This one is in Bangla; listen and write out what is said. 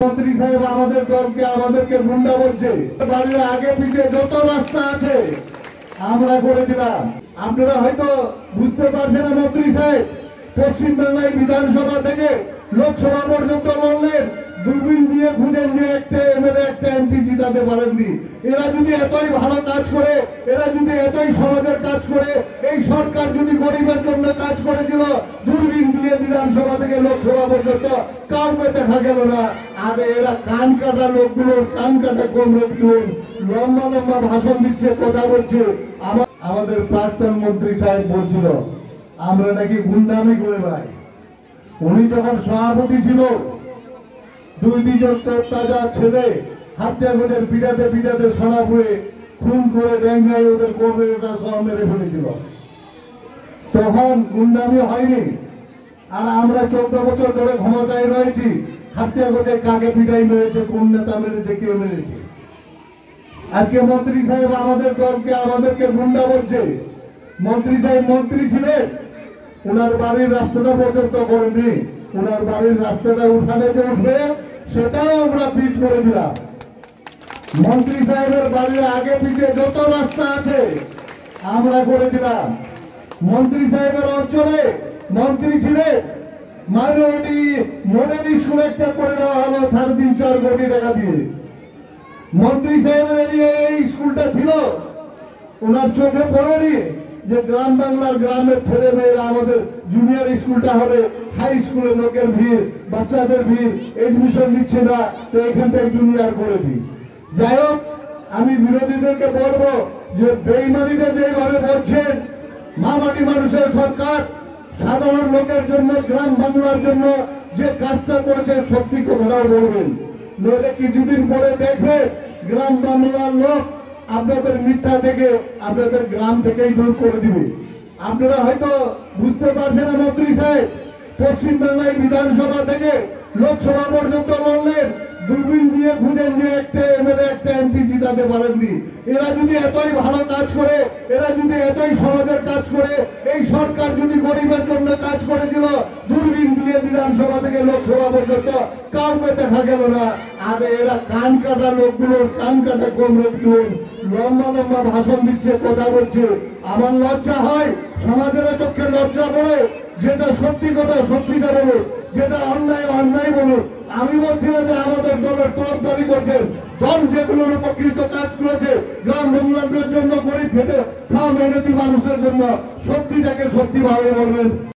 মন্ত্রী সাহেব আমাদের দলকে আমাদেরকে গুন্ডা বলছে। বাড়ির আগে পিঠে যত রাস্তা আছে আমরা করে দিলাম। আপনারা হয়তো বুঝতে পারছেন না, মন্ত্রী সাহেব পশ্চিমবাংলায় বিধানসভা থেকে লোকসভা পর্যন্ত লড়লেন, দূরবীন দিয়ে খুঁজেন যে একটা এমএলএ একটা এমপি জিতাতে পারেননি। এরা যদি এতই ভালো কাজ করে, এরা যদি এতই সমাজের কাজ করে, এই সরকার যদি গরিবের জন্য কাজ করেছিল, দূরবীন দিয়ে বিধানসভা থেকে লোকসভা পর্যন্ত কাউকে দেখা গেল না। আর এরা কান কাটা লোকগুলোর কান কাটা কমরেডগুলোর লম্বা লম্বা ভাষণ দিচ্ছে, কথা বলছে। আমাদের প্রাক্তন মন্ত্রী সাহেব বলছিল আমরা নাকি গুন্ডামি করে ভাই। উনি যখন সভাপতি ছিল, দুজন তাজা ছেলে হাতিয়াগোটের পিঠাতে পিঠাতে সোনাপুরে খুন করে ড্যাঙ্গায় ওদের কর্মীরা সহ মেরে ফেলেছিল। তখন গুন্ডামি হয়নি। আর আমরা 14 বছর ধরে ক্ষমতায় রয়েছি, হাতিয়াগোটে কাকে পিঠাই মেরেছে, কোন নেতা মেরেছে, কে মেরেছে। আজকে মন্ত্রী সাহেব আমাদের দলকে আমাদেরকে গুন্ডা বলছে। মন্ত্রী সাহেব মন্ত্রী ছিলেন, ওনার বাড়ির রাস্তাটা পর্যন্ত করেনি। ওনার বাড়ির রাস্তাটা উঠানে যে উঠবে সেটাও আমরা পিচ করে দিলাম। মন্ত্রী সাহেবের বাড়ির আগে পিঠে যত রাস্তা আছে আমরা করে দিলাম। মন্ত্রী সাহেবের অঞ্চলে মন্ত্রী ছিলেন, মাইনরিটি মডেল স্কুল একটা করে দেওয়া হলো 3.5-4 কোটি টাকা দিয়ে। মন্ত্রী সাহেবের এরিয়ায় এই স্কুলটা ছিল, ওনার চোখে পড়েনি যে গ্রাম বাংলার গ্রামের ছেলে মেয়েরা আমাদের জুনিয়র স্কুলটা হবে, হাই স্কুলে লোকের ভিড়, বাচ্চাদের ভিড়, এডমিশন নিচ্ছে না, তো এখানটায় জুনিয়র করে দিই। যাই হোক, আমি বিরোধীদেরকে বলবো যে বেইমানিটা যেভাবে বলছেন, মামাটি মানুষের সরকার সাধারণ লোকের জন্য, গ্রাম বাংলার জন্য যে কাজটা করেছে সত্যি কথাটাও বলবেন, নইলে কিছুদিন পরে দেখবে গ্রাম বাংলার লোক আপনাদের মিথ্যা থেকে আপনাদের গ্রাম থেকেই দূর করে দিবে। আপনারা হয়তো বুঝতে পারছেন না, মন্ত্রী সাহেব পশ্চিমবাংলায় বিধানসভা থেকে লোকসভা পর্যন্ত লড়লেন, দূরবীন দিয়ে খুঁজেন যে একটা এমএলএ একটা এমপি জিতাতে পারেননি। এরা যদি এতই ভালো কাজ করে, এরা যদি এতই সমাজের কাজ করে, এই সরকার যদি গরিবের জন্য কাজ করেছিল, দূরবীন দিয়ে বিধানসভা থেকে লোকসভা পর্যন্ত কাউকে দেখা গেল না। আর এরা কান কাটা লোকগুলোর কান কাটা কমরেডগুলোর লম্বা লম্বা ভাষণ দিচ্ছে, কথা বলছে। আমার লজ্জা হয়, সমাজের চোখে লজ্জা পড়ে। যেটা সত্যি কথা সত্যিটা বলুন, যেটা অন্যায় অন্যায় বলুন। আমি বলছি না যে আমাদের দলের তরফদারি করছেন, দল যেগুলোর উপকৃত কাজ করেছে গ্রাম বাংলার জন্য, গরিব খেটে খাওয়া মেহনতি মানুষের জন্য, সত্যিটাকে সত্যি ভাবে বলবেন।